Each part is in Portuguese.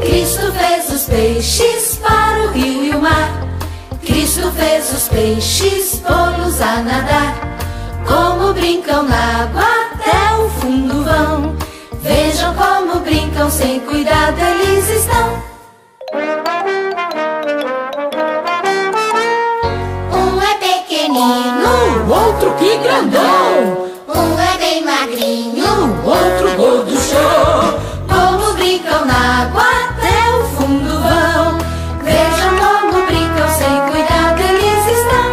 Cristo fez os peixes para o rio e o mar. Cristo fez os peixes pô-los a nadar. Como brincam na água até o fundo vão. Vejam como brincam, sem cuidado eles estão. Um é pequenino, o outro que grandão. um é bem magrinho, O outro gorduchão. como brincam na água até o fundo vão. Vejam como brincam, sem cuidado eles estão.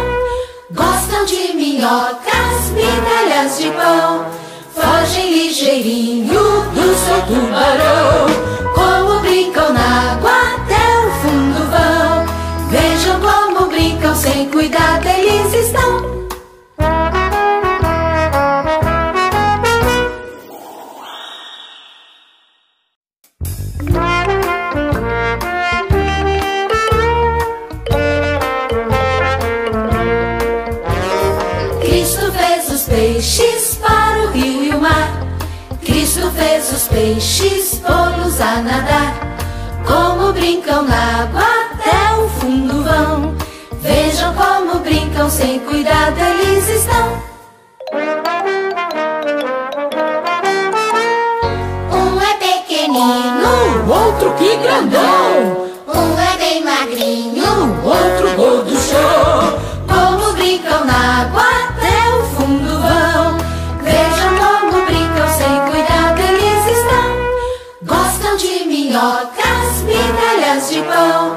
Gostam de minhocas, migalhas de pão. Fogem ligeirinho Do seu tubarão. como brincam na água até o fundo vão. Vejam como brincam, sem cuidado eles estão. Cristo fez os peixes para o rio e o mar. Cristo fez os peixes pô-los a nadar. Como brincam na água até o fundo vão. Vejam como brincam, sem cuidado eles estão. Um é pequenino, O outro que grandão. um é bem magrinho, O outro gorduchão. como brincam na água até o fundo vão. Vejam como brincam, sem cuidado eles estão. Gostam de minhocas, migalhas de pão.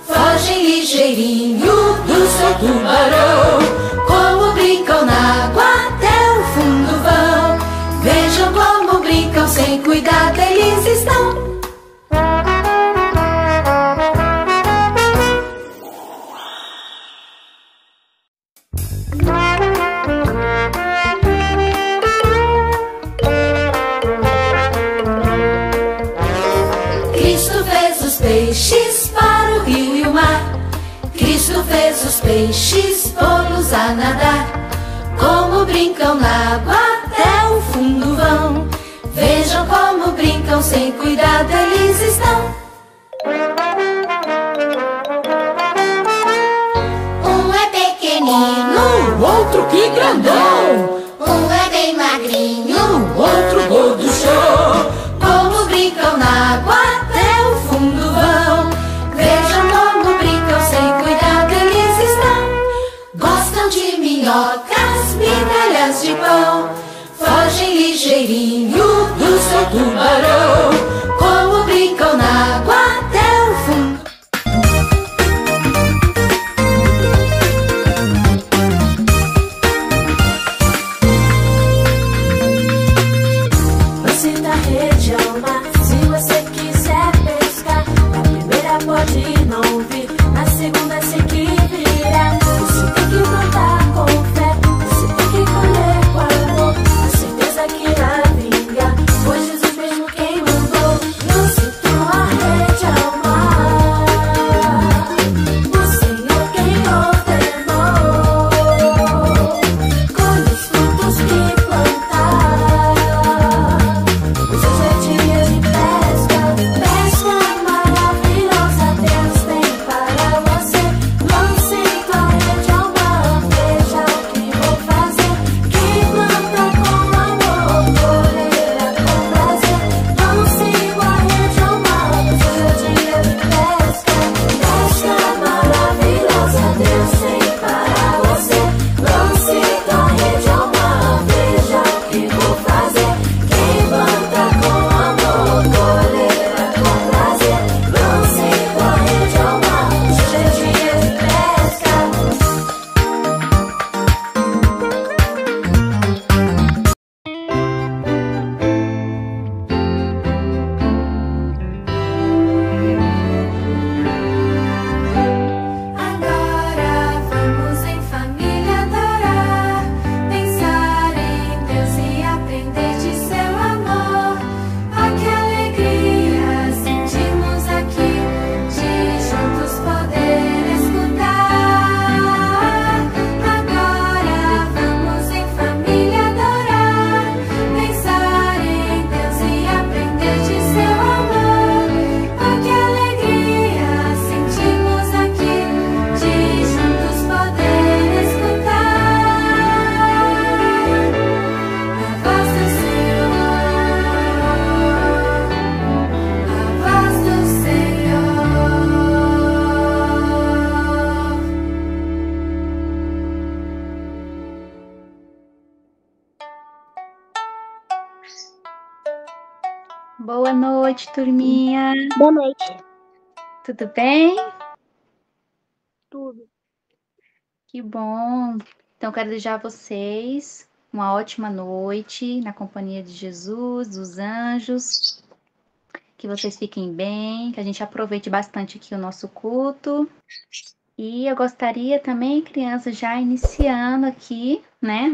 Fogem ligeirinho Do seu tubarão. como brincam na água até o fundo vão. Vejam como brincam, sem cuidado eles estão. Cristo fez os peixes para o rio e o mar. Cristo fez os peixes pô-los a nadar. Como brincam na água até o fundo vão. Vejam como brincam, sem cuidado eles estão. Um é pequenino, O outro que grandão. um é bem magrinho, O outro gorduchão. como brincam na água até o fundo vão. Vejam como brincam, sem cuidado eles estão. Gostam de minhocas, migalhas de pão. Fogem ligeirinho Do seu tubarão. como brincam na água até o fundo. Lance da rede ao mar, se você quiser pescar. Na primeira pode não vir, na segunda se equilibrar. Você tem que plantar com fé, você tem que colher com amor. A certeza que irá vingar, foi Jesus mesmo quem mandou. Lance tua rede Boa noite, turminha. Boa noite. Tudo bem? Tudo. Que bom. Então, quero desejar a vocês uma ótima noite na companhia de Jesus, dos anjos. Que vocês fiquem bem, que a gente aproveite bastante aqui o nosso culto. E eu gostaria também, crianças, já iniciando aqui, né?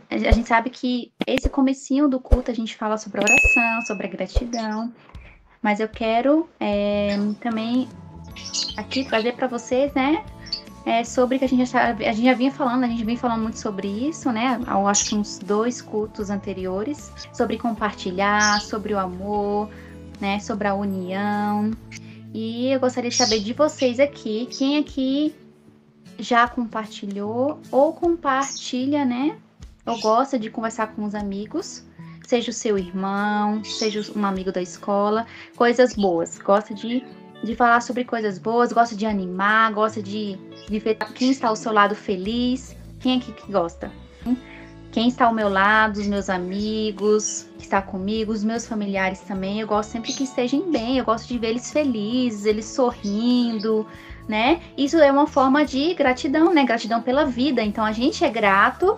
A gente sabe que esse comecinho do culto a gente fala sobre oração, sobre a gratidão. Mas eu quero também aqui trazer para vocês, né? Sobre que a gente já vinha falando, muito sobre isso, né? Eu acho que uns 2 cultos anteriores, sobre compartilhar, sobre o amor, né? Sobre a união. E eu gostaria de saber de vocês aqui, quem aqui já compartilhou ou compartilha, né? Ou gosta de conversar com os amigos, seja o seu irmão, seja um amigo da escola, coisas boas, gosta de falar sobre coisas boas, gosta de animar, gosta de ver quem está ao seu lado feliz. Quem aqui que gosta? Quem está ao meu lado, os meus amigos, que está comigo, os meus familiares também, eu gosto sempre que estejam bem, eu gosto de ver eles felizes, eles sorrindo, né? Isso é uma forma de gratidão, né? Gratidão pela vida. Então a gente é grato,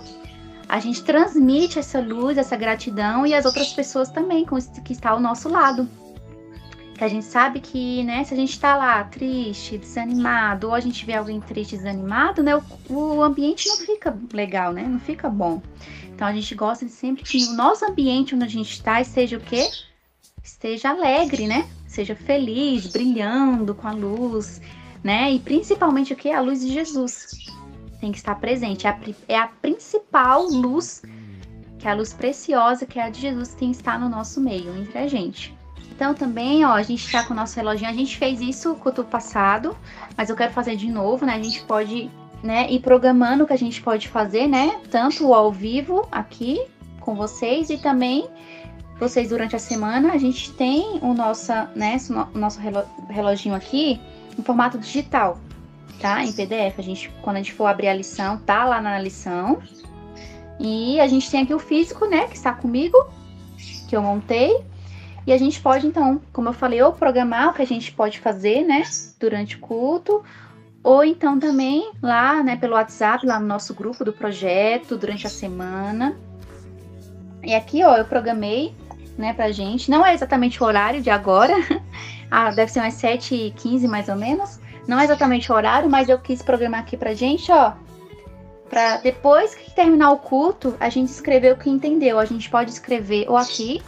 a gente transmite essa luz, essa gratidão e as outras pessoas também que está ao nosso lado. Que a gente sabe que, né, se a gente tá lá triste, desanimado, ou a gente vê alguém triste, desanimado, né, o ambiente não fica legal, né, não fica bom. Então a gente gosta de sempre que o nosso ambiente onde a gente está esteja o quê? Esteja alegre, né, seja feliz, brilhando com a luz, né, e principalmente o quê? A luz de Jesus tem que estar presente, é a principal luz, que é a luz preciosa, que é a de Jesus, que tem que estar no nosso meio, entre a gente. Então também, ó, a gente tá com o nosso reloginho, a gente fez isso no culto passado, mas eu quero fazer de novo, né, a gente pode, né, ir programando o que a gente pode fazer, né, tanto ao vivo aqui com vocês e também vocês durante a semana, a gente tem o nosso reloginho aqui em formato digital, tá, em PDF, quando a gente for abrir a lição, tá lá na lição, e a gente tem aqui o físico, né, que está comigo, que eu montei. E a gente pode, então, como eu falei, ou programar o que a gente pode fazer, né, durante o culto, ou então também lá, né, pelo WhatsApp, lá no nosso grupo do projeto, durante a semana. E aqui, ó, eu programei, né, pra gente, não é exatamente o horário de agora, deve ser umas 7h15 mais ou menos, não é exatamente o horário, mas eu quis programar aqui pra gente, ó, pra depois que terminar o culto, a gente escrever o que entendeu. A gente pode escrever ou aqui,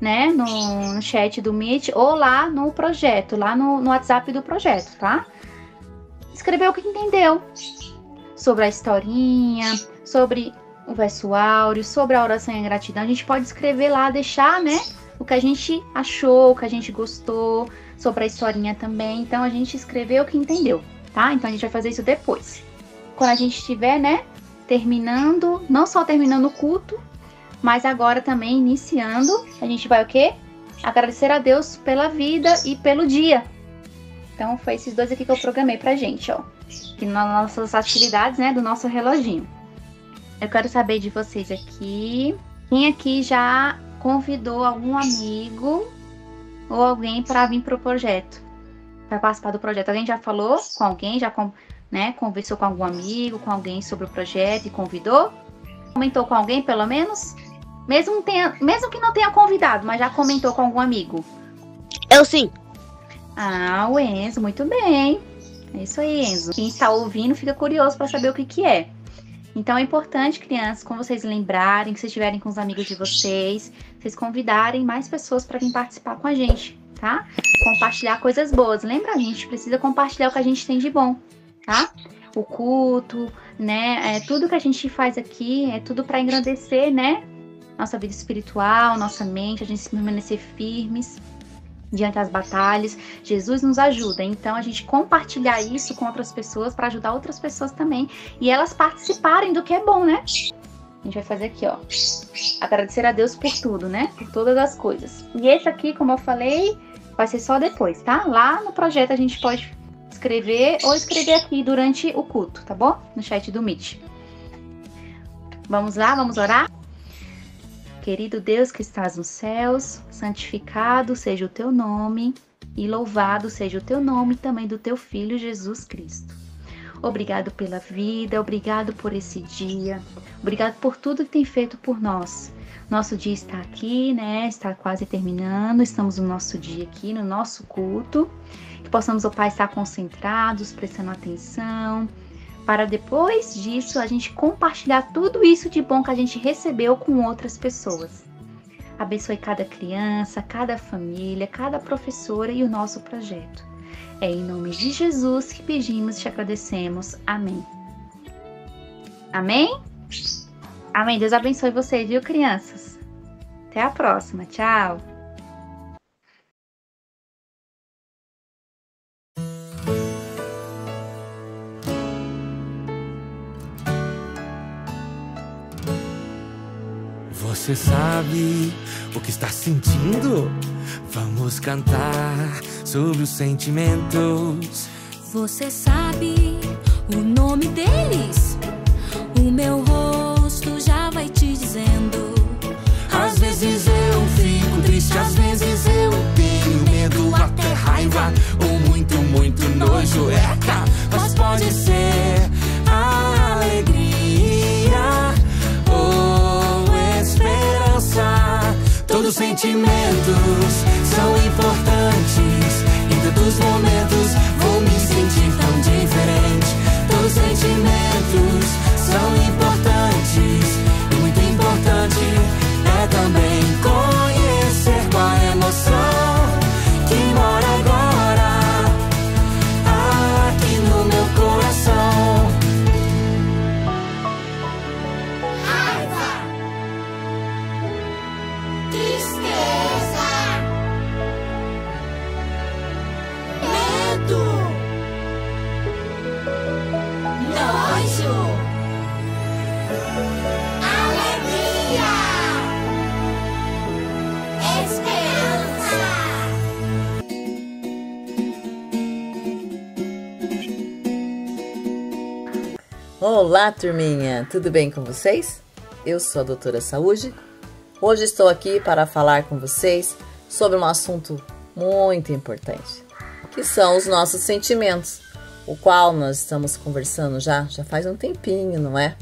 né, no chat do Meet, ou lá no projeto, lá no WhatsApp do projeto, tá? Escrever o que entendeu sobre a historinha, sobre o verso áureo, sobre a oração e a gratidão. A gente pode escrever lá, deixar, né, o que a gente achou, o que a gente gostou, sobre a historinha também. Então, a gente escreveu o que entendeu, tá? Então, a gente vai fazer isso depois. Quando a gente estiver, né, terminando, não só terminando o culto, mas agora também iniciando, a gente vai o quê? Agradecer a Deus pela vida e pelo dia. Então foi esses 2 aqui que eu programei pra gente, ó. Aqui nas nossas atividades, né, do nosso reloginho. Eu quero saber de vocês aqui. Quem aqui já convidou algum amigo ou alguém para vir pro projeto? Para participar do projeto. Alguém já falou com alguém? Já conversou com algum amigo, com alguém sobre o projeto e convidou? Comentou com alguém, pelo menos? Mesmo que não tenha convidado, mas já comentou com algum amigo? Eu sim. Ah, o Enzo, muito bem. É isso aí, Enzo. Quem está ouvindo fica curioso para saber o que é. Então é importante, crianças, quando vocês lembrarem, que vocês estiverem com os amigos de vocês convidarem mais pessoas para vir participar com a gente, tá? Compartilhar coisas boas. Lembra, a gente precisa compartilhar o que a gente tem de bom, tá? O culto, né? Tudo que a gente faz aqui é tudo para engrandecer, né? Nossa vida espiritual, nossa mente, a gente permanecer firmes diante das batalhas. Jesus nos ajuda, então a gente compartilhar isso com outras pessoas para ajudar outras pessoas também e elas participarem do que é bom, né? A gente vai fazer aqui, ó, agradecer a Deus por tudo, né? Por todas as coisas. E esse aqui, como eu falei, vai ser só depois, tá? Lá no projeto a gente pode escrever ou escrever aqui durante o culto, tá bom? No chat do Meet. Vamos lá, vamos orar? Ok, querido Deus que estás nos céus, santificado seja o teu nome e louvado seja o teu nome também do teu Filho Jesus Cristo. Obrigado pela vida, obrigado por esse dia, obrigado por tudo que tem feito por nós. Nosso dia está aqui, né? Está quase terminando, estamos no nosso dia aqui, no nosso culto. Que possamos, ó Pai, estar concentrados, prestando atenção, para depois disso a gente compartilhar tudo isso de bom que a gente recebeu com outras pessoas. Abençoe cada criança, cada família, cada professora e o nosso projeto. É em nome de Jesus que pedimos e te agradecemos. Amém. Amém? Amém. Deus abençoe vocês, viu, crianças? Até a próxima. Tchau. Você sabe o que está sentindo? Vamos cantar sobre os sentimentos. Você sabe o nome deles? O meu rosto já vai te dizendo. Às vezes eu fico triste, às vezes eu tenho medo, até raiva ou muito, muito nojo. Eca, mas pode ser a alegria ou esperança. Todos os sentimentos são importantes. Em tantos momentos vou me sentir tão diferente. Todos os sentimentos são importantes. E muito importante é também conhecer qual a emoção que mora agora aqui no meu coração. Raiva, tristeza, medo, nojo, alegria, esperança. Olá, turminha! Tudo bem com vocês? Eu sou a doutora Saúde. Hoje estou aqui para falar com vocês sobre um assunto muito importante, que são os nossos sentimentos, o qual nós estamos conversando já faz um tempinho, não é?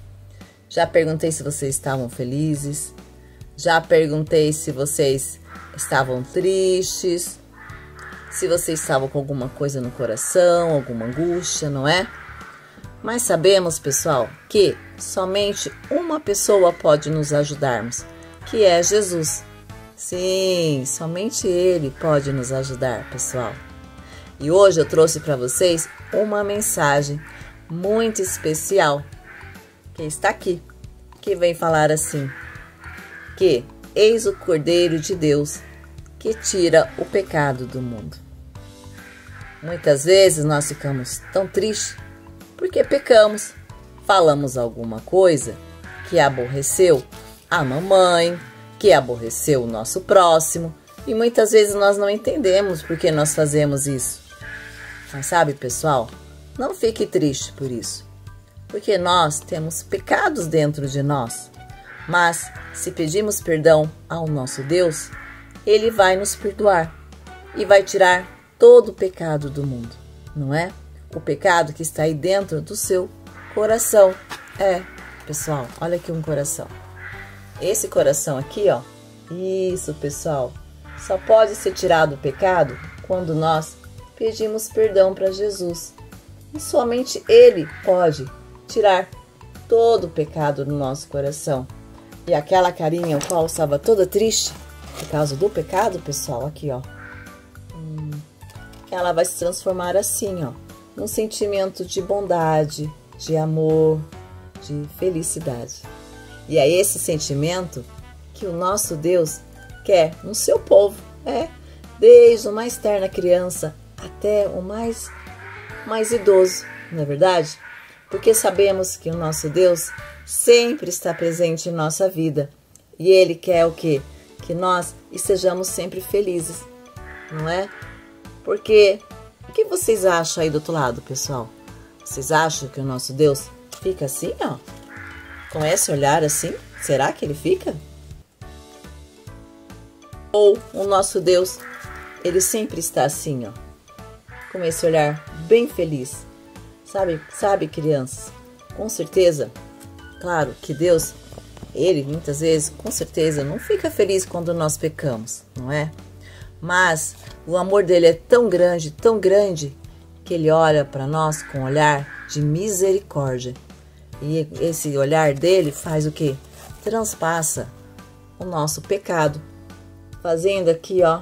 Já perguntei se vocês estavam felizes, já perguntei se vocês estavam tristes, se vocês estavam com alguma coisa no coração, alguma angústia, não é? Mas sabemos, pessoal, que somente uma pessoa pode nos ajudarmos, que é Jesus. Sim, somente Ele pode nos ajudar, pessoal. E hoje eu trouxe para vocês uma mensagem muito especial, que está aqui, que vem falar assim, que eis o Cordeiro de Deus, que tira o pecado do mundo. Muitas vezes nós ficamos tão tristes, porque pecamos, falamos alguma coisa que aborreceu a mamãe, que aborreceu o nosso próximo, e muitas vezes nós não entendemos por que nós fazemos isso. Mas sabe, pessoal, não fique triste por isso, porque nós temos pecados dentro de nós, mas se pedimos perdão ao nosso Deus, Ele vai nos perdoar e vai tirar todo o pecado do mundo, não é? O pecado que está aí dentro do seu coração. Pessoal, olha aqui um coração. Esse coração aqui, ó. Isso, pessoal. Só pode ser tirado o pecado quando nós pedimos perdão para Jesus. E somente Ele pode tirar todo o pecado do nosso coração. E aquela carinha, o qual estava toda triste por causa do pecado, pessoal, aqui, ó. Ela vai se transformar assim, ó, num sentimento de bondade, de amor, de felicidade. E é esse sentimento que o nosso Deus quer no seu povo, desde o mais terna criança até o mais idoso, não é verdade? Porque sabemos que o nosso Deus sempre está presente em nossa vida e Ele quer o quê? Que nós estejamos sempre felizes, não é? Porque o que vocês acham aí do outro lado, pessoal? Vocês acham que o nosso Deus fica assim, ó? Com esse olhar assim? Será que Ele fica? Ou o nosso Deus, ele sempre está assim, ó, com esse olhar bem feliz. Sabe, crianças? Com certeza, claro que Deus, ele muitas vezes, com certeza, não fica feliz quando nós pecamos, não é? Mas o amor dele é tão grande, que ele olha para nós com um olhar de misericórdia. E esse olhar dele faz o quê? Transpassa o nosso pecado, fazendo aqui, ó,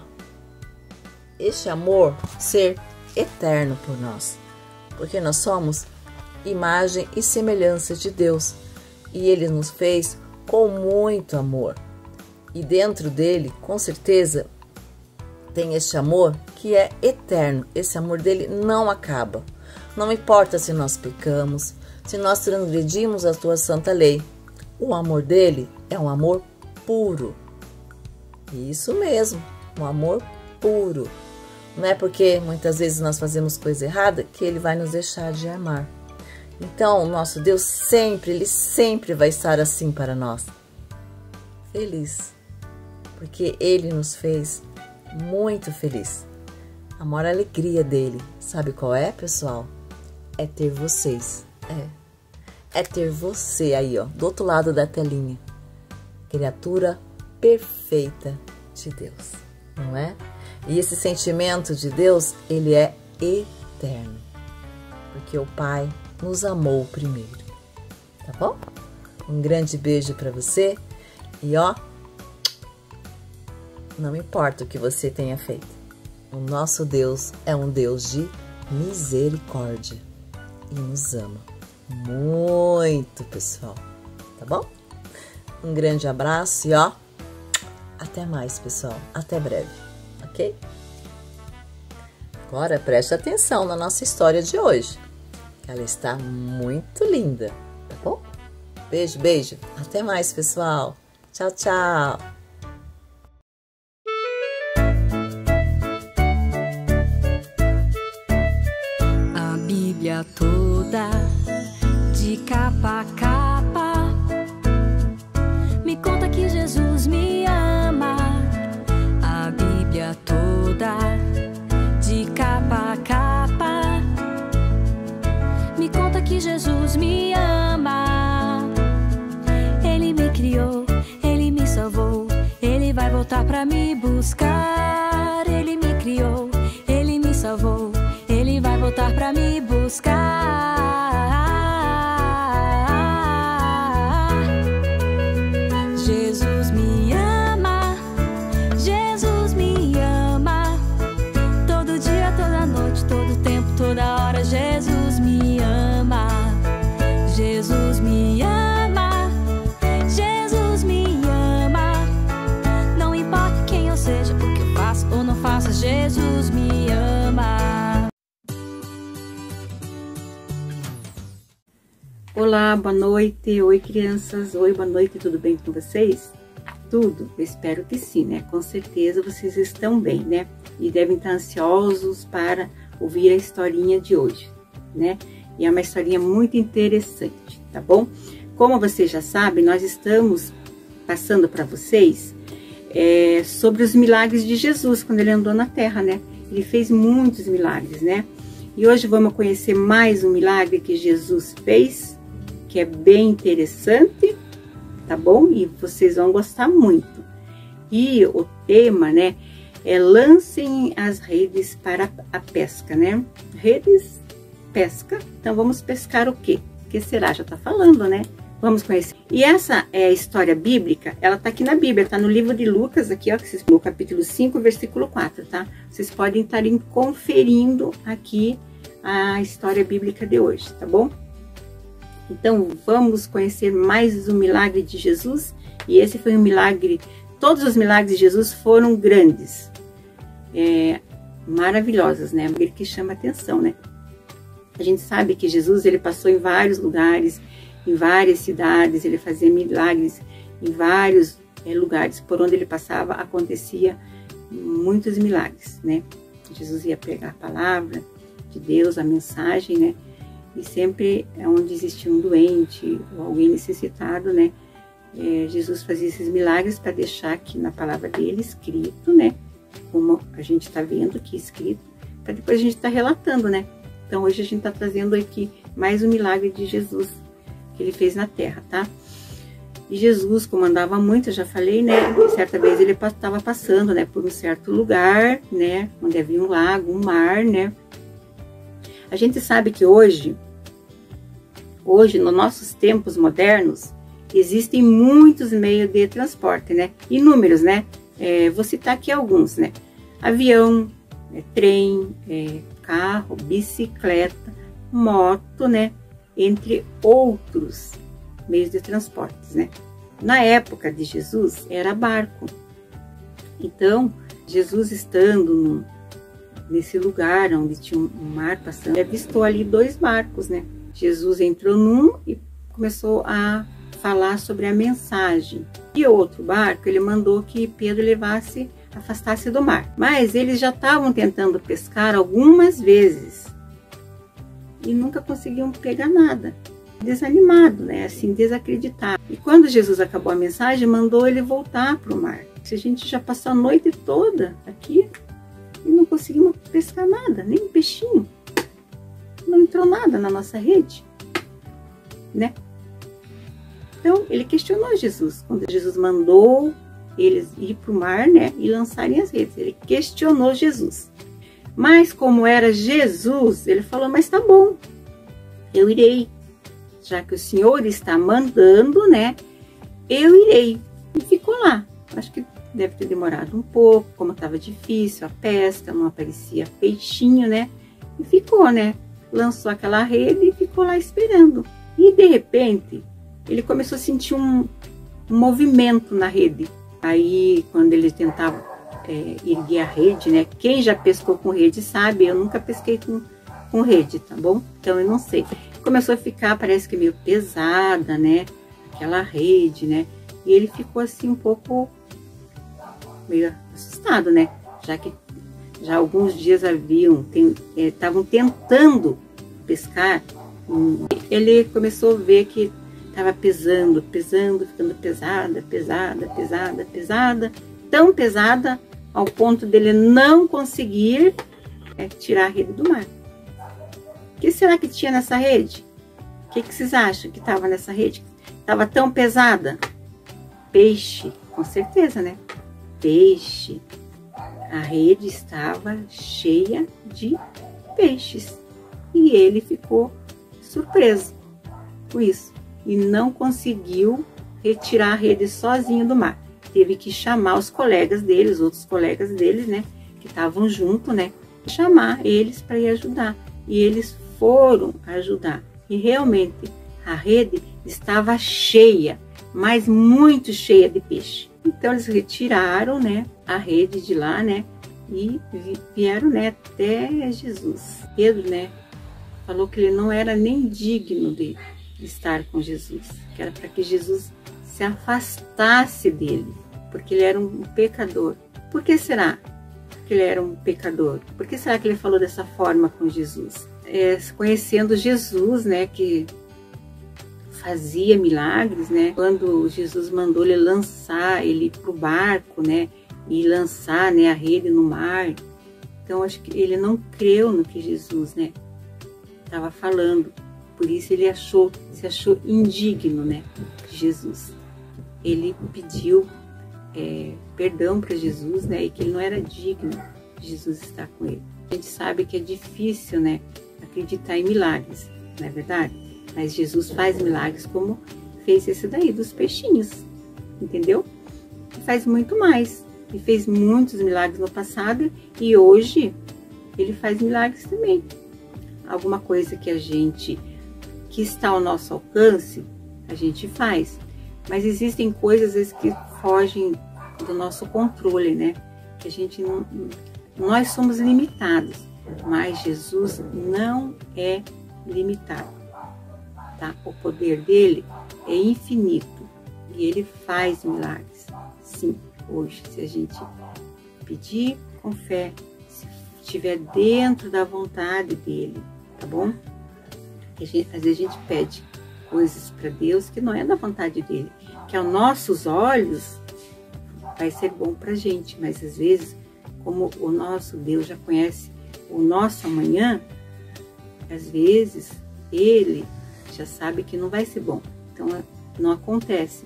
este amor ser eterno por nós. Porque nós somos imagem e semelhança de Deus. E ele nos fez com muito amor. E dentro dele, com certeza, tem este amor que é eterno. Esse amor dele não acaba. Não importa se nós pecamos, se nós transgredimos a tua santa lei. O amor dele é um amor puro. Isso mesmo, um amor puro. Não é porque muitas vezes nós fazemos coisa errada que ele vai nos deixar de amar. Então, o nosso Deus sempre, ele sempre vai estar assim para nós. Feliz. Porque ele nos fez muito feliz. A maior alegria dele, sabe qual é, pessoal? É ter vocês. É ter você aí, ó, do outro lado da telinha. Criatura perfeita de Deus, não é? E esse sentimento de Deus, ele é eterno. Porque o Pai nos amou primeiro. Tá bom? Um grande beijo para você. E ó, não importa o que você tenha feito. O nosso Deus é um Deus de misericórdia. E nos ama muito, pessoal. Tá bom? Um grande abraço e ó, até mais, pessoal. Até breve, ok? Agora preste atenção na nossa história de hoje. Ela está muito linda, tá bom? Beijo, beijo. Até mais, pessoal. Tchau, tchau. A Bíblia toda, de capa a capa, me conta que Jesus me ama. A Bíblia toda, de capa a capa, me conta que Jesus me ama. Ele me criou, ele me salvou, ele vai voltar pra me buscar. Ele me criou, ele me salvou, ele vai voltar pra me buscar. Jesus me ama, Jesus me ama. Todo dia, toda noite, todo tempo, toda hora, Jesus me ama. Jesus me ama, Jesus me ama. Não importa quem eu seja, o que eu faço ou não faço, Jesus me ama. Olá, boa noite. Oi, crianças. Oi, boa noite. Tudo bem com vocês? Tudo? Eu espero que sim, né? Com certeza vocês estão bem, né? E devem estar ansiosos para ouvir a historinha de hoje, né? E é uma historinha muito interessante, tá bom? Como vocês já sabem, nós estamos passando para vocês sobre os milagres de Jesus quando ele andou na terra, né? Ele fez muitos milagres, né? E hoje vamos conhecer mais um milagre que Jesus fez, que é bem interessante, tá bom? E vocês vão gostar muito. E o tema, né, é lancem as redes para a pesca, né? Redes, pesca. Então vamos pescar o quê? O que será? Já tá falando, né? Vamos conhecer. E essa é a história bíblica, ela tá aqui na Bíblia, tá no livro de Lucas, aqui, ó, no capítulo 5, versículo 4, tá? Vocês podem estar conferindo aqui a história bíblica de hoje, tá bom? Então, vamos conhecer mais o milagre de Jesus. E esse foi um milagre, todos os milagres de Jesus foram grandes, maravilhosos, né? Ele que chama atenção, né? A gente sabe que Jesus, ele passou em vários lugares, em várias cidades, ele fazia milagres em vários lugares. Por onde ele passava, acontecia muitos milagres, né? Jesus ia pregar a palavra de Deus, a mensagem, né? E sempre onde existia um doente ou alguém necessitado, né? Jesus fazia esses milagres para deixar aqui na palavra dele escrito, né? Como a gente está vendo aqui escrito, para depois a gente estar relatando, né? Então hoje a gente está trazendo aqui mais um milagre de Jesus que ele fez na terra, tá? E Jesus, como andava muito, eu já falei, né? Certa vez ele estava passando, né? Por um certo lugar, né? Onde havia um lago, um mar, né? A gente sabe que hoje, nos nossos tempos modernos, existem muitos meios de transporte, né? Inúmeros, né? Vou citar aqui alguns, né? Avião, trem, carro, bicicleta, moto, né? Entre outros meios de transportes, né? Na época de Jesus, era barco. Então, Jesus estando nesse lugar onde tinha um mar passando, avistou ali 2 barcos, né? Jesus entrou num e começou a falar sobre a mensagem. E outro barco, ele mandou que Pedro afastasse do mar. Mas eles já estavam tentando pescar algumas vezes e nunca conseguiam pegar nada. Desanimado, né? Assim, desacreditado. E quando Jesus acabou a mensagem, mandou ele voltar para o mar. Se a gente já passou a noite toda aqui e não conseguimos pescar nada, nem um peixinho. Não entrou nada na nossa rede, né? Então, ele questionou Jesus. Quando Jesus mandou eles ir para o mar, né? E lançarem as redes. Ele questionou Jesus. Mas como era Jesus, ele falou, mas tá bom, eu irei. Já que o Senhor está mandando, né? Eu irei. E ficou lá. Acho que deve ter demorado um pouco, como estava difícil a pesca, não aparecia peixinho, né? E ficou, né? Lançou aquela rede e ficou lá esperando. E de repente, ele começou a sentir um movimento na rede. Aí, quando ele tentava erguer a rede, né? Quem já pescou com rede sabe, eu nunca pesquei com rede, tá bom? Então eu não sei. Começou a ficar, parece que meio pesada, né? Aquela rede, né? E ele ficou assim um pouco meio assustado, né? Já que já alguns dias estavam tentando pescar. Ele começou a ver que estava pesando, ficando pesada, tão pesada ao ponto dele não conseguir tirar a rede do mar. O que será que tinha nessa rede? O que vocês acham que estava nessa rede? Estava tão pesada? Peixe, com certeza, né? Peixe. A rede estava cheia de peixes. E ele ficou surpreso com isso. E não conseguiu retirar a rede sozinho do mar. Teve que chamar os colegas dele, os outros colegas dele, né? Que estavam junto, né? Chamar eles para ir ajudar. E eles foram ajudar. E realmente a rede estava cheia, mas muito cheia de peixe. Então eles retiraram, né, a rede de lá, né, e vieram, né, até Jesus. Pedro, né, falou que ele não era nem digno de estar com Jesus, que era para que Jesus se afastasse dele, porque ele era um pecador. Por que será que ele era um pecador? Por que será que ele falou dessa forma com Jesus? Conhecendo Jesus, né, que fazia milagres, né, quando Jesus mandou ele lançar ele para o barco, né, e lançar, né, a rede no mar. Então acho que ele não creu no que Jesus, né, estava falando. Por isso ele se achou indigno, né, de Jesus. Ele pediu perdão para Jesus, né, e que ele não era digno de Jesus estar com ele. A gente sabe que é difícil, né, acreditar em milagres, não é verdade? Mas Jesus faz milagres como fez esse daí dos peixinhos, entendeu? E faz muito mais. Ele fez muitos milagres no passado e hoje ele faz milagres também. Alguma coisa que está ao nosso alcance, a gente faz. Mas existem coisas às vezes que fogem do nosso controle, né? Que a gente não... Nós somos limitados, mas Jesus não é limitado, tá? O poder dele é infinito e ele faz milagres. Sim, hoje, se a gente pedir com fé, se estiver dentro da vontade dele, tá bom? Às vezes a gente pede coisas para Deus que não é da vontade dele, que aos nossos olhos vai ser bom para a gente, mas às vezes, como o nosso Deus já conhece o nosso amanhã, às vezes ele já sabe que não vai ser bom, então não acontece.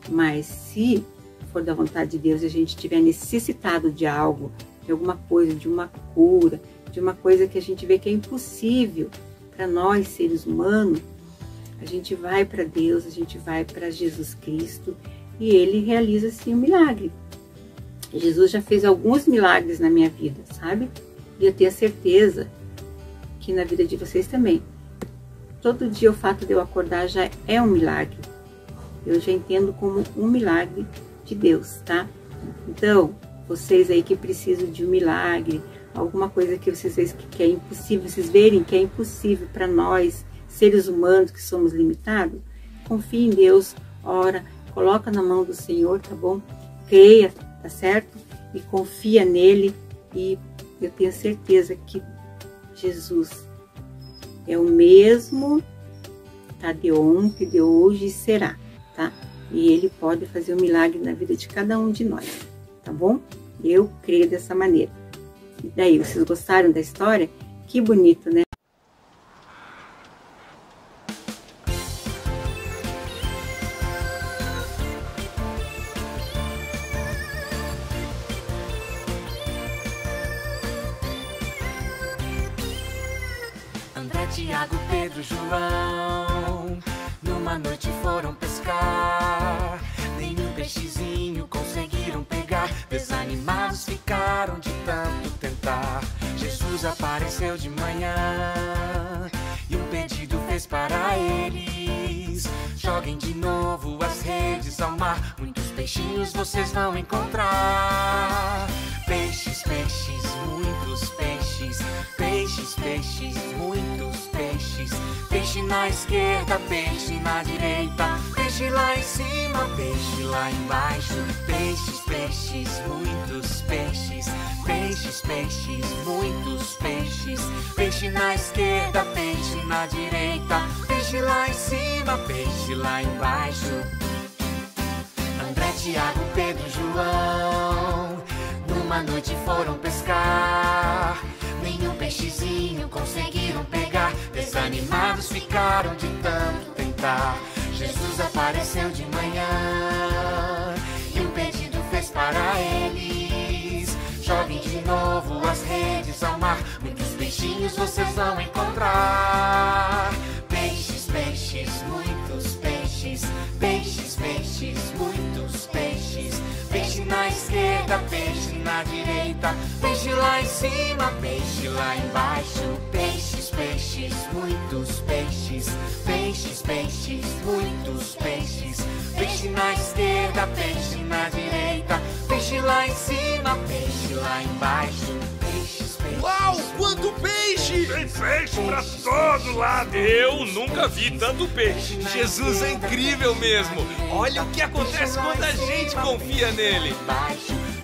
Mas se for da vontade de Deus e a gente estiver necessitado de algo, de alguma coisa, de uma cura, de uma coisa que a gente vê que é impossível para nós, seres humanos, a gente vai para Deus, a gente vai para Jesus Cristo e Ele realiza sim um milagre. Jesus já fez alguns milagres na minha vida, sabe? E eu tenho a certeza que na vida de vocês também. Todo dia o fato de eu acordar já é um milagre. Eu já entendo como um milagre de Deus, tá? Então, vocês aí que precisam de um milagre, alguma coisa que vocês veem que é impossível, vocês verem que é impossível para nós, seres humanos que somos limitados, confie em Deus, ora, coloca na mão do Senhor, tá bom? Creia, tá certo? E confia nele, e eu tenho certeza que Jesus é o mesmo, tá? De ontem, de hoje e será, tá? E ele pode fazer um milagre na vida de cada um de nós, tá bom? Eu creio dessa maneira. E daí, vocês gostaram da história? Que bonito, né? André, Tiago, Pedro, João, numa noite foram pescar. Nenhum peixezinho conseguiram pegar. Desanimados ficaram de tanto tentar. Jesus apareceu de manhã e um pedido fez para eles: joguem de novo as redes ao mar. Muitos peixinhos vocês vão encontrar. Peixes, peixes, muitos peixes. Peixes, peixes, muitos peixes. Peixe na esquerda, peixe na direita. Peixe lá em cima, peixe lá embaixo. Peixes, peixes, muitos peixes. Peixes, peixes, muitos peixes. Peixe na esquerda, peixe na direita. Peixe lá em cima, peixe lá embaixo. André, Tiago, Pedro, João, numa noite foram pescar. Nenhum peixezinho conseguiram pegar. Desanimados ficaram de tanto tentar. Jesus apareceu de manhã e um pedido fez para eles: joguem de novo as redes ao mar. Muitos peixinhos vocês vão encontrar. Peixes, peixes, muitos peixes. Peixes, peixes, muitos peixes. Peixe na esquerda, peixe na direita. Peixe lá em cima, peixe lá embaixo. Peixes, peixes, muitos peixes. Peixes, peixes, muitos peixes. Peixe na esquerda, peixe na direita. Peixe lá em cima, peixe lá embaixo. Peixes, peixes. Uau, quanto peixe! Tem peixe pra todo lado! Eu nunca vi tanto peixe! Jesus é incrível mesmo! Olha o que acontece quando a gente confia nele!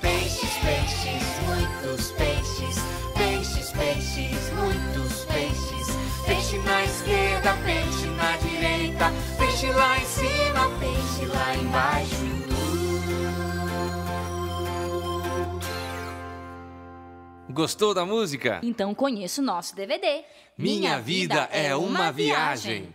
Peixes, peixes, muitos peixes. Peixes, peixes, muitos peixes. Peixe na esquerda, peixe na direita. Peixe lá em cima, peixe lá embaixo. Gostou da música? Então conheça o nosso DVD. Minha vida é uma viagem.